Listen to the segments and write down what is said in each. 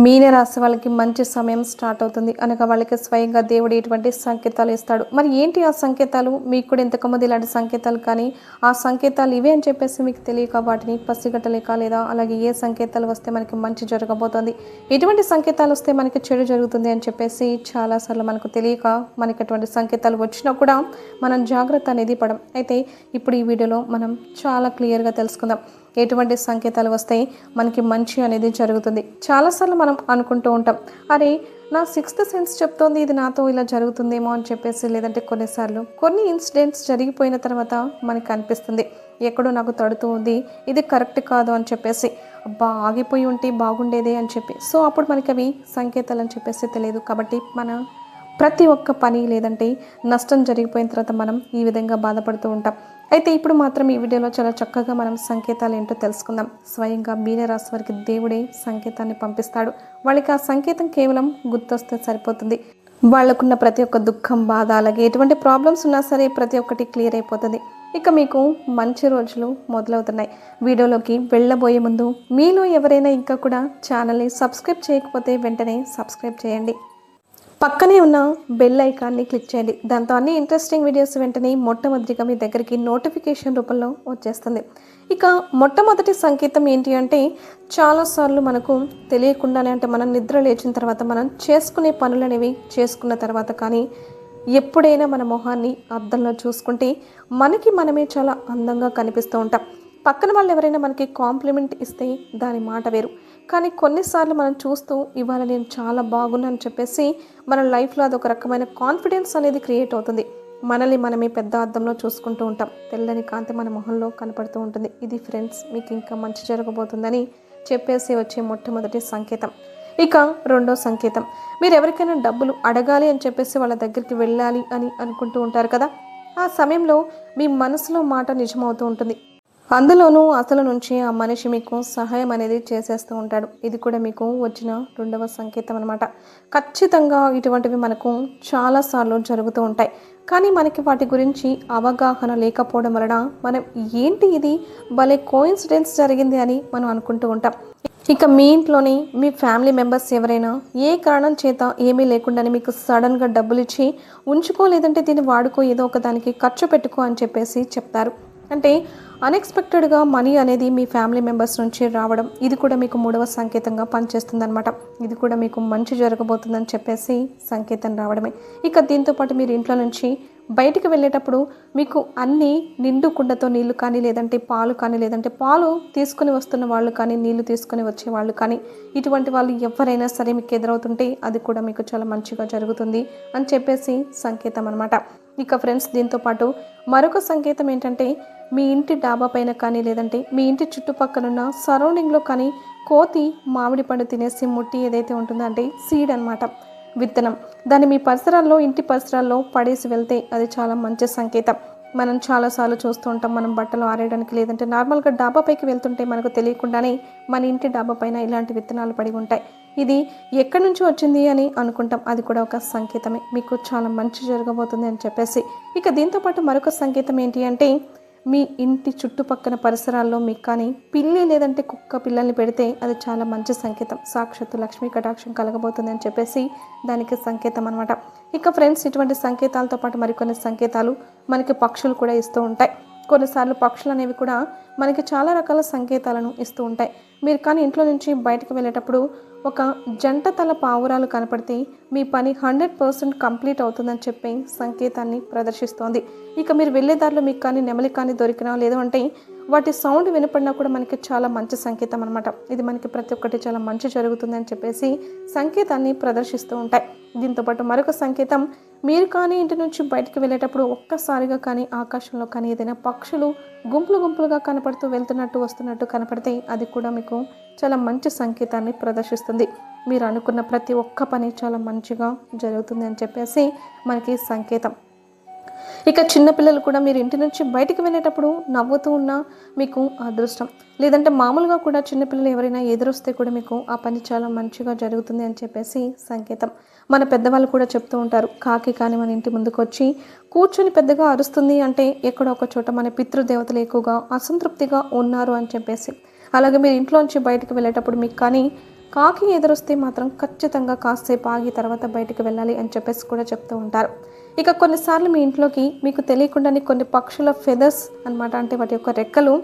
మీన రాశి వాళ్ళకి మంచి సమయం స్టార్ట్ అవుతుంది అనగా వాళ్ళకి స్వయంగా దేవుడు ఎటువంటి సంకేతాలు ఇస్తాడు. మరి ఏంటి ఆ సంకేతాలు? మీకు కూడా ఇంతకుముందు ఇలాంటి సంకేతాలు కానీ ఆ సంకేతాలు ఇవే అని చెప్పేసి మీకు తెలియక వాటిని పసిగట్టలేక లేదా అలాగే ఏ సంకేతాలు వస్తే మనకి మంచి జరగబోతోంది, ఎటువంటి సంకేతాలు వస్తే మనకి చెడు జరుగుతుంది అని చెప్పేసి చాలాసార్లు మనకు తెలియక మనకి అటువంటి సంకేతాలు వచ్చినా కూడా మనం జాగ్రత్త అనేది పడం. అయితే ఇప్పుడు ఈ వీడియోలో మనం చాలా క్లియర్గా తెలుసుకుందాం ఎటువంటి సంకేతాలు వస్తాయి మనకి మంచి అనేది జరుగుతుంది. చాలాసార్లు మనం అనుకుంటూ ఉంటాం, అరే నా సిక్స్త్ సెన్స్ చెప్తోంది ఇది నాతో ఇలా జరుగుతుందేమో అని చెప్పేసి, లేదంటే కొన్నిసార్లు కొన్ని ఇన్సిడెంట్స్ జరిగిపోయిన తర్వాత మనకు అనిపిస్తుంది ఎక్కడో నాకు తడుతూ ఉంది, ఇది కరెక్ట్ కాదు అని చెప్పేసి, అబ్బా ఆగిపోయి ఉంటే బాగుండేదే అని చెప్పి. సో అప్పుడు మనకి అవి సంకేతాలు అని చెప్పేసి తెలియదు. కాబట్టి మన ప్రతి ఒక్క పని లేదంటే నష్టం జరిగిపోయిన తర్వాత మనం ఈ విధంగా బాధపడుతూ ఉంటాం. అయితే ఇప్పుడు మాత్రం ఈ వీడియోలో చాలా చక్కగా మనం సంకేతాలు ఏంటో తెలుసుకుందాం. స్వయంగా మీన రాశి వారికి దేవుడే సంకేతాన్ని పంపిస్తాడు. వాళ్ళకి ఆ సంకేతం కేవలం గుర్తొస్తే సరిపోతుంది. వాళ్ళకున్న ప్రతి ఒక్క దుఃఖం, బాధ, అలాగే ఎటువంటి ప్రాబ్లమ్స్ ఉన్నా సరే ప్రతి ఒక్కటి క్లియర్ అయిపోతుంది. ఇక మీకు మంచి రోజులు మొదలవుతున్నాయి. వీడియోలోకి వెళ్ళబోయే ముందు మీలో ఎవరైనా ఇంకా కూడా ఛానల్ని సబ్స్క్రైబ్ చేయకపోతే వెంటనే సబ్స్క్రైబ్ చేయండి. పక్కనే ఉన్న బెల్ ఐకాన్ని క్లిక్ చేయండి. దాంతో అన్ని ఇంట్రెస్టింగ్ వీడియోస్ వెంటనే మొట్టమొదటిగా మీ దగ్గరికి నోటిఫికేషన్ రూపంలో వచ్చేస్తుంది. ఇక మొట్టమొదటి సంకేతం ఏంటి అంటే, చాలాసార్లు మనకు తెలియకుండానే, అంటే మనం నిద్ర లేచిన తర్వాత మనం చేసుకునే పనులు అనేవి చేసుకున్న తర్వాత కానీ ఎప్పుడైనా మన మొహాన్ని అద్దంలో చూసుకుంటే మనకి మనమే చాలా అందంగా కనిపిస్తూ ఉంటాం. పక్కన వాళ్ళు ఎవరైనా మనకి కాంప్లిమెంట్ ఇస్తే దాని మాట వేరు. కానీ కొన్నిసార్లు మనం చూస్తూ ఇవాళ నేను చాలా బాగున్నాను చెప్పేసి మన లైఫ్లో అదొక రకమైన కాన్ఫిడెన్స్ అనేది క్రియేట్ అవుతుంది. మనల్ని మనమే పెద్ద అద్దంలో చూసుకుంటూ ఉంటాం. తెల్లని కాంతి మన మొహంలో కనపడుతూ ఉంటుంది. ఇది ఫ్రెండ్స్ మీకు ఇంకా మంచి జరగబోతుందని చెప్పేసి వచ్చే మొట్టమొదటి సంకేతం. ఇక రెండో సంకేతం, మీరు ఎవరికైనా డబ్బులు అడగాలి అని చెప్పేసి వాళ్ళ దగ్గరికి వెళ్ళాలి అని అనుకుంటూ ఉంటారు కదా, ఆ సమయంలో మీ మనసులో మాట నిజమవుతూ ఉంటుంది. అందులోనూ అసలు నుంచి ఆ మనిషి మీకు సహాయం అనేది చేసేస్తూ ఉంటాడు. ఇది కూడా మీకు వచ్చిన రెండవ సంకేతం అనమాట. ఖచ్చితంగా ఇటువంటివి మనకు చాలాసార్లు జరుగుతూ ఉంటాయి. కానీ మనకి వాటి గురించి అవగాహన లేకపోవడం వలన మనం ఏంటి ఇది భలే కోయిన్సిడెన్స్ జరిగింది అని మనం అనుకుంటూ ఉంటాం. ఇక మీ ఇంట్లోని మీ ఫ్యామిలీ మెంబర్స్ ఎవరైనా ఏ కారణం చేత ఏమీ లేకుండానే మీకు సడన్గా డబ్బులు ఇచ్చి ఉంచుకో, లేదంటే దీన్ని వాడుకో, ఏదో ఒక దానికి ఖర్చు పెట్టుకో అని చెప్పేసి చెప్తారు. అంటే అన్ఎక్స్పెక్టెడ్గా మనీ అనేది మీ ఫ్యామిలీ మెంబర్స్ నుంచి రావడం, ఇది కూడా మీకు మూడవ సంకేతంగా పనిచేస్తుంది అనమాట. ఇది కూడా మీకు మంచి జరగబోతుందని చెప్పేసి సంకేతం రావడమే. ఇక దీంతోపాటు మీరు ఇంట్లో నుంచి బయటికి వెళ్ళేటప్పుడు మీకు అన్నీ నిండు కుండతో నీళ్లు కానీ, లేదంటే పాలు కానీ, లేదంటే పాలు తీసుకుని వస్తున్న వాళ్ళు కానీ, నీళ్లు తీసుకుని వచ్చే వాళ్ళు కానీ, ఇటువంటి వాళ్ళు ఎవరైనా సరే మీకు ఎదురవుతుంటే అది కూడా మీకు చాలా మంచిగా జరుగుతుంది అని చెప్పేసి సంకేతం అనమాట. ఇక ఫ్రెండ్స్ దీంతోపాటు మరొక సంకేతం ఏంటంటే, మీ ఇంటి డాబా పైన కానీ, లేదంటే మీ ఇంటి చుట్టుపక్కలున్న సరౌండింగ్లో కానీ కోతి మామిడి పండు తినేసి ముట్టి ఏదైతే ఉంటుందో అంటే సీడ్ అనమాట, విత్తనం, దాన్ని మీ పరిసరాల్లో, ఇంటి పరిసరాల్లో పడేసి వెళ్తే అది చాలా మంచి సంకేతం. మనం చాలాసార్లు చూస్తూ ఉంటాం, మనం బట్టలు ఆరేయడానికి లేదంటే నార్మల్గా డాబా పైకి వెళ్తుంటే మనకు తెలియకుండానే మన ఇంటి డాబా పైన ఇలాంటి విత్తనాలు పడి ఉంటాయి. ఇది ఎక్కడి నుంచి వచ్చింది అని అనుకుంటాం, అది కూడా ఒక సంకేతమే. మీకు చాలా మంచి జరగబోతుంది అని చెప్పేసి. ఇక దీంతోపాటు మరొక సంకేతం ఏంటి అంటే, మీ ఇంటి చుట్టుపక్కల పరిసరాల్లో మీకు కానీ పిల్లి లేదంటే కుక్క పిల్లల్ని పెడితే అది చాలా మంచి సంకేతం. సాక్షాత్తు లక్ష్మీ కటాక్షం కలగబోతుంది అని చెప్పేసి దానికి సంకేతం అనమాట. ఇక ఫ్రెండ్స్ ఇటువంటి సంకేతాలతో పాటు మరికొన్ని సంకేతాలు మనకి పక్షులు కూడా ఇస్తూ ఉంటాయి. కొన్నిసార్లు పక్షులు అనేవి కూడా మనకి చాలా రకాల సంకేతాలను ఇస్తూ ఉంటాయి. మీరు కానీ ఇంట్లో నుంచి బయటకు వెళ్ళేటప్పుడు ఒక జంట తల పావురాలు కనపడితే మీ పని 100% కంప్లీట్ అవుతుందని చెప్పే సంకేతాన్ని ప్రదర్శిస్తోంది. ఇక మీరు వెళ్ళే దారిలో మీకు కానీ నెమలి కానీ దొరికినా, లేదంటే వాటి సౌండ్ వినపడినా కూడా మనకి చాలా మంచి సంకేతం అనమాట. ఇది మనకి ప్రతి ఒక్కటి చాలా మంచి జరుగుతుందని చెప్పేసి సంకేతాన్ని ప్రదర్శిస్తూ ఉంటాయి. దీంతోపాటు మరొక సంకేతం, మీరు కానీ ఇంటి నుంచి బయటికి వెళ్ళేటప్పుడు ఒక్కసారిగా కానీ ఆకాశంలో కానీ ఏదైనా పక్షులు గుంపులు గుంపులుగా కనపడుతూ వెళ్తున్నట్టు వస్తున్నట్టు కనపడితే అది కూడా మీకు చాలా మంచి సంకేతాన్ని ప్రదర్శిస్తుంది. మీరు అనుకున్న ప్రతి ఒక్క పని చాలా మంచిగా జరుగుతుంది అని చెప్పేసి మనకి సంకేతం. ఇక చిన్నపిల్లలు కూడా మీరు ఇంటి నుంచి బయటికి వెళ్ళేటప్పుడు నవ్వుతూ ఉన్నా మీకు అదృష్టం, లేదంటే మామూలుగా కూడా చిన్నపిల్లలు ఎవరైనా ఎదురొస్తే కూడా మీకు ఆ పని చాలా మంచిగా జరుగుతుంది అని చెప్పేసి సంకేతం. మన పెద్దవాళ్ళు కూడా చెప్తూ ఉంటారు, కాకి కానీ మన ఇంటి ముందుకు వచ్చి కూర్చొని పెద్దగా అరుస్తుంది అంటే ఎక్కడో ఒక చోట మన పితృదేవతలు ఎక్కువగా అసంతృప్తిగా ఉన్నారు అని చెప్పేసి. అలాగే మీరు ఇంట్లోంచి బయటకు వెళ్ళేటప్పుడు మీకు కానీ కాకి ఎదురొస్తే మాత్రం ఖచ్చితంగా కాసేపు ఆగి తర్వాత బయటికి వెళ్ళాలి అని చెప్పేసి కూడా చెప్తూ ఉంటారు. ఇక కొన్నిసార్లు మీ ఇంట్లోకి మీకు తెలియకుండానే కొన్ని పక్షుల ఫెదర్స్ అన్నమాట, అంటే వాటి యొక్క రెక్కలు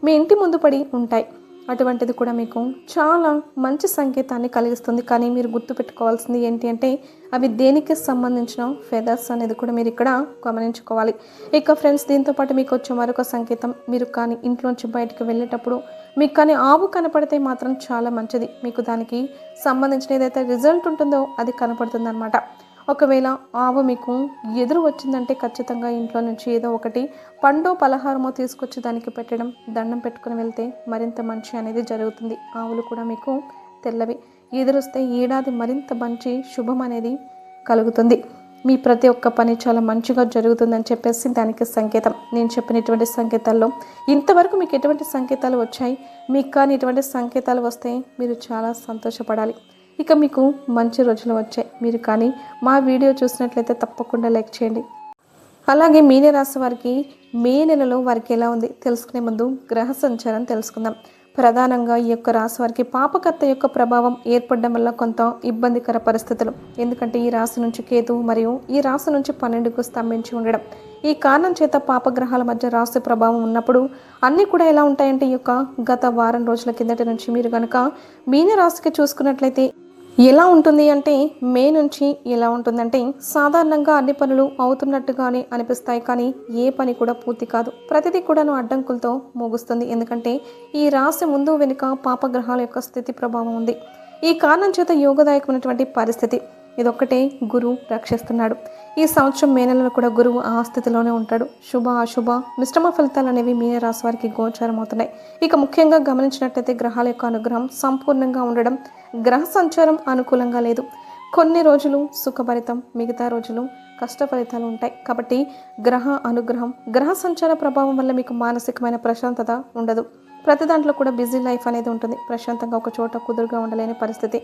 మీ ఇంటి ముందు పడి ఉంటాయి. అటువంటిది కూడా మీకు చాలా మంచి సంకేతాన్ని కలిగిస్తుంది. కానీ మీరు గుర్తుపెట్టుకోవాల్సింది ఏంటి అంటే అవి దేనికి సంబంధించిన ఫెదర్స్ అనేది కూడా మీరు ఇక్కడ గమనించుకోవాలి. ఇక ఫ్రెండ్స్, దీంతోపాటు మీకు వచ్చే మరొక సంకేతం, మీరు కానీ ఇంట్లోంచి బయటకు వెళ్ళేటప్పుడు మీకు కానీ ఆవు కనపడితే మాత్రం చాలా మంచిది. మీకు దానికి సంబంధించిన ఏదైతే రిజల్ట్ ఉంటుందో అది కనపడుతుంది అనమాట. ఒకవేళ ఆవు మీకు ఎదురు వచ్చిందంటే ఖచ్చితంగా ఇంట్లో నుంచి ఏదో ఒకటి పండో పలహారమో తీసుకొచ్చి దానికి పెట్టడం, దండం పెట్టుకుని వెళ్తే మరింత మంచి అనేది జరుగుతుంది. ఆవులు కూడా మీకు తెల్లవి ఎదురొస్తే ఏడాది మరింత మంచి శుభం అనేది కలుగుతుంది. మీ ప్రతి ఒక్క పని చాలా మంచిగా జరుగుతుందని చెప్పేసి దానికి సంకేతం. నేను చెప్పినటువంటి సంకేతాల్లో ఇంతవరకు మీకు ఎటువంటి సంకేతాలు వచ్చాయి, మీకు కానీ ఇటువంటి సంకేతాలు వస్తే మీరు చాలా సంతోషపడాలి. ఇక మీకు మంచి రోజులు వచ్చాయి. మీరు కానీ మా వీడియో చూసినట్లయితే తప్పకుండా లైక్ చేయండి. అలాగే మీన రాశి వారికి మే నెలలో వారికి ఎలా ఉంది తెలుసుకునే ముందు గ్రహ సంచారం తెలుసుకుందాం. ప్రధానంగా ఈ యొక్క రాశి వారికి పాపకర్త యొక్క ప్రభావం ఏర్పడడం వల్ల కొంత ఇబ్బందికర పరిస్థితులు. ఎందుకంటే ఈ రాశి నుంచి కేతువు మరియు ఈ రాశి నుంచి 12కు స్తంభించి ఉండడం, ఈ కారణం చేత పాపగ్రహాల మధ్య రాశి ప్రభావం ఉన్నప్పుడు అన్నీ కూడా ఎలా ఉంటాయంటే, ఈ యొక్క గత వారం రోజుల కిందటి నుంచి మీరు కనుక మీన రాశికి చూసుకున్నట్లయితే ఎలా ఉంటుంది అంటే, మే నుంచి ఎలా ఉంటుందంటే సాధారణంగా అన్ని పనులు అవుతున్నట్టుగానే అనిపిస్తాయి, కానీ ఏ పని కూడా పూర్తి కాదు. ప్రతిదీ కూడాను అడ్డంకులతో ముగుస్తుంది. ఎందుకంటే ఈ రాశి ముందు వెనుక పాపగ్రహాల యొక్క స్థితి ప్రభావం ఉంది. ఈ కారణం చేత యోగదాయకమైనటువంటి పరిస్థితి ఇదొక్కటే గురువు రక్షిస్తున్నాడు. ఈ సంవత్సరం మే నెలలో కూడా గురువు ఆ స్థితిలోనే ఉంటాడు. శుభ అశుభ మిశ్రమ ఫలితాలు అనేవి మీన రాశి వారికి గోచారం అవుతున్నాయి. ఇక ముఖ్యంగా గమనించినట్లయితే గ్రహాల యొక్క అనుగ్రహం సంపూర్ణంగా ఉండడం, గ్రహ సంచారం అనుకూలంగా లేదు. కొన్ని రోజులు సుఖభరితం, మిగతా రోజులు కష్ట ఫలితాలు ఉంటాయి. కాబట్టి గ్రహ అనుగ్రహం, గ్రహ సంచార ప్రభావం వల్ల మీకు మానసికమైన ప్రశాంతత ఉండదు. ప్రతి దాంట్లో కూడా బిజీ లైఫ్ అనేది ఉంటుంది. ప్రశాంతంగా ఒక చోట కుదురుగా ఉండలేని పరిస్థితి.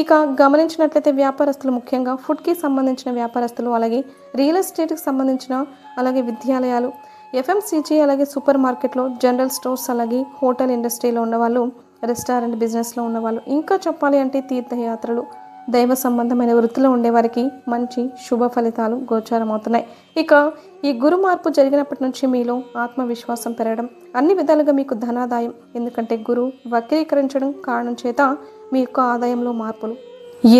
ఇక గమనించినట్లయితే వ్యాపారస్తులు, ముఖ్యంగా ఫుడ్కి సంబంధించిన వ్యాపారస్తులు, అలాగే రియల్ ఎస్టేట్కి సంబంధించిన, అలాగే విద్యాలయాలు, ఎఫ్ఎంసీజీ, అలాగే సూపర్ మార్కెట్లో, జనరల్ స్టోర్స్, అలాగే హోటల్ ఇండస్ట్రీలో ఉన్నవాళ్ళు, రెస్టారెంట్ బిజినెస్లో ఉన్నవాళ్ళు, ఇంకా చెప్పాలి అంటే తీర్థయాత్రలు, దైవ సంబంధమైన వృత్తిలో ఉండేవారికి మంచి శుభ ఫలితాలు గోచారం అవుతున్నాయి. ఇక ఈ గురు మార్పు జరిగినప్పటి నుంచి మీలో ఆత్మవిశ్వాసం పెరగడం, అన్ని విధాలుగా మీకు ధనాదాయం, ఎందుకంటే గురు వక్రీకరించడం కారణం చేత మీ యొక్క ఆదాయంలో మార్పులు.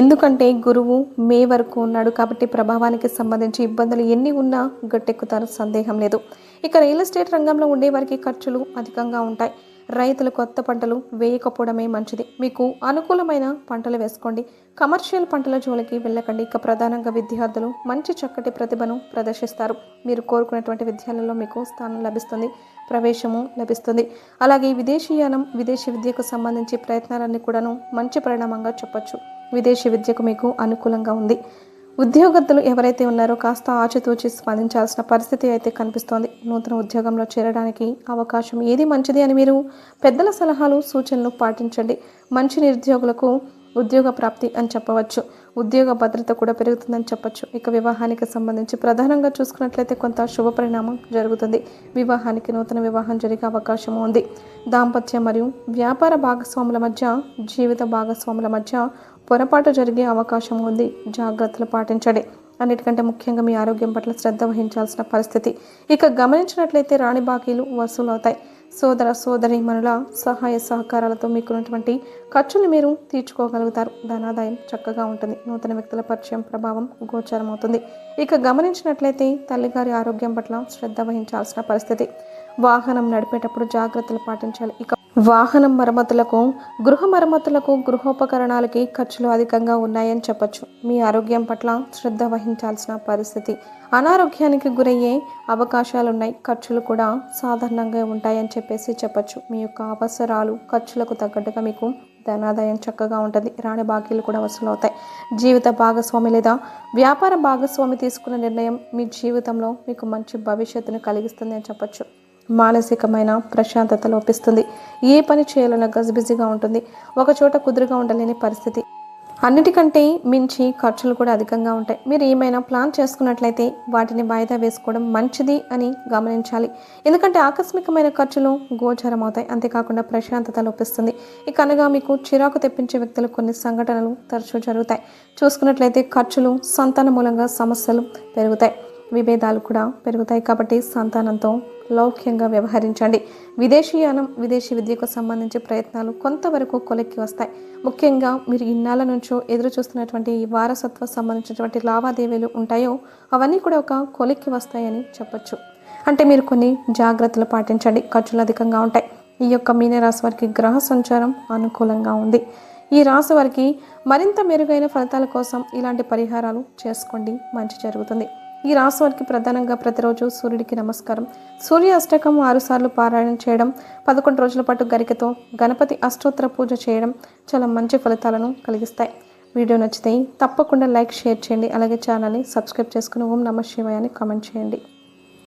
ఎందుకంటే గురువు మే వరకు ఉన్నాడు కాబట్టి ప్రభావానికి సంబంధించి ఇబ్బందులు ఎన్ని ఉన్నా గట్టెక్కుతారు, సందేహం లేదు. ఇక రియల్ ఎస్టేట్ రంగంలో ఉండేవారికి ఖర్చులు అధికంగా ఉంటాయి. రైతులు కొత్త పంటలు వేయకపోవడమే మంచిది. మీకు అనుకూలమైన పంటలు వేసుకోండి. కమర్షియల్ పంటల జోలికి వెళ్ళకండి. ఇక ప్రధానంగా విద్యార్థులు మంచి చక్కటి ప్రతిభను ప్రదర్శిస్తారు. మీరు కోరుకున్నటువంటి విద్యాలయంలో మీకు స్థానం లభిస్తుంది, ప్రవేశము లభిస్తుంది. అలాగే విదేశీయానం, విదేశీ విద్యకు సంబంధించి ప్రయత్నాలన్నీ కూడాను మంచి పరిణామంగా చెప్పొచ్చు. విదేశీ విద్యకు మీకు అనుకూలంగా ఉంది. ఉద్యోగస్తులు ఎవరైతే ఉన్నారో కాస్త ఆచితూచి స్పందించాల్సిన పరిస్థితి అయితే కనిపిస్తోంది. నూతన ఉద్యోగంలో చేరడానికి అవకాశం ఏది మంచిది అని మీరు పెద్దల సలహాలు సూచనలు పాటించండి. మంచి నిరుద్యోగులకు ఉద్యోగ ప్రాప్తి అని చెప్పవచ్చు. ఉద్యోగ భద్రత కూడా పెరుగుతుందని చెప్పచ్చు. ఇక వివాహానికి సంబంధించి ప్రధానంగా చూసుకున్నట్లయితే కొంత శుభ పరిణామం జరుగుతుంది. వివాహానికి, నూతన వివాహం జరిగే అవకాశం ఉంది. దాంపత్యం మరియు వ్యాపార భాగస్వాముల మధ్య, జీవిత భాగస్వాముల మధ్య పొరపాటు జరిగే అవకాశం ఉంది. జాగ్రత్తలు పాటించండి. అన్నిటికంటే ముఖ్యంగా మీ ఆరోగ్యం పట్ల శ్రద్ధ వహించాల్సిన పరిస్థితి. ఇక గమనించినట్లయితే రాణి బాకీలు వసూలు అవుతాయి. సోదర సోదరీమణుల సహాయ సహకారాలతో మీకున్నటువంటి ఖర్చులు మీరు తీర్చుకోగలుగుతారు. ధనాదాయం చక్కగా ఉంటుంది. నూతన వ్యక్తుల పరిచయం ప్రభావం గోచారం అవుతుంది. ఇక గమనించినట్లయితే తల్లిగారి ఆరోగ్యం పట్ల శ్రద్ధ వహించాల్సిన పరిస్థితి. వాహనం నడిపేటప్పుడు జాగ్రత్తలు పాటించాలి. ఇక వాహనం మరమ్మతులకు, గృహ మరమ్మతులకు, గృహోపకరణాలకి ఖర్చులు అధికంగా ఉన్నాయని చెప్పచ్చు. మీ ఆరోగ్యం పట్ల శ్రద్ధ వహించాల్సిన పరిస్థితి. అనారోగ్యానికి గురయ్యే అవకాశాలున్నాయి. ఖర్చులు కూడా సాధారణంగా ఉంటాయని చెప్పచ్చు. మీ యొక్క అవసరాలు, ఖర్చులకు తగ్గట్టుగా మీకు ధనాదాయం చక్కగా ఉంటుంది. రాని బాకీలు కూడా వసూలు అవుతాయి. జీవిత భాగస్వామి లేదా వ్యాపార భాగస్వామి తీసుకున్న నిర్ణయం మీ జీవితంలో మీకు మంచి భవిష్యత్తును కలిగిస్తుంది అని చెప్పచ్చు. మానసికమైన ప్రశాంతత లోపిస్తుంది. ఏ పని చేయాలన్నా గజిబిజిగా ఉంటుంది. ఒక చోట కుదురుగా ఉండలేని పరిస్థితి. అన్నిటికంటే మించి ఖర్చులు కూడా అధికంగా ఉంటాయి. మీరు ఏమైనా ప్లాన్ చేసుకున్నట్లయితే వాటిని వాయిదా వేసుకోవడం మంచిది అని గమనించాలి. ఎందుకంటే ఆకస్మికమైన ఖర్చులు గోచరం అవుతాయి. అంతేకాకుండా ప్రశాంతత లోపిస్తుంది. ఇక అనగా మీకు చిరాకు తెప్పించే వ్యక్తులు కొన్ని సంఘటనలు తరచూ జరుగుతాయి. చూసుకున్నట్లయితే ఖర్చులు, సంతాన మూలంగా సమస్యలు పెరుగుతాయి, విభేదాలు కూడా పెరుగుతాయి. కాబట్టి సంతానంతో లౌక్యంగా వ్యవహరించండి. విదేశీయానం, విదేశీ విద్యకు సంబంధించి ప్రయత్నాలు కొంతవరకు కొలిక్కి వస్తాయి. ముఖ్యంగా మీరు ఇన్నాళ్ళ నుంచో ఎదురు చూస్తున్నటువంటి వారసత్వ సంబంధించినటువంటి లావాదేవీలు ఉంటాయో అవన్నీ కూడా ఒక కొలిక్కి వస్తాయని చెప్పొచ్చు. అంటే మీరు కొన్ని జాగ్రత్తలు పాటించండి, ఖర్చులు అధికంగా ఉంటాయి. ఈ యొక్క మీనరాశి వారికి గ్రహ సంచారం అనుకూలంగా ఉంది. ఈ రాశి వారికి మరింత మెరుగైన ఫలితాల కోసం ఇలాంటి పరిహారాలు చేసుకోండి, మంచి జరుగుతుంది. ఈ రాశి వారికి ప్రధానంగా ప్రతిరోజు సూర్యుడికి నమస్కారం, సూర్య అష్టకం 6 సార్లు పారాయణం చేయడం, 11 రోజుల పాటు గరికతో గణపతి అష్టోత్తర పూజ చేయడం చాలా మంచి ఫలితాలను కలిగిస్తాయి. వీడియో నచ్చితే తప్పకుండా లైక్, షేర్ చేయండి. అలాగే ఛానల్ని సబ్స్క్రైబ్ చేసుకుని ఓం నమః శివాయ అని కామెంట్ చేయండి.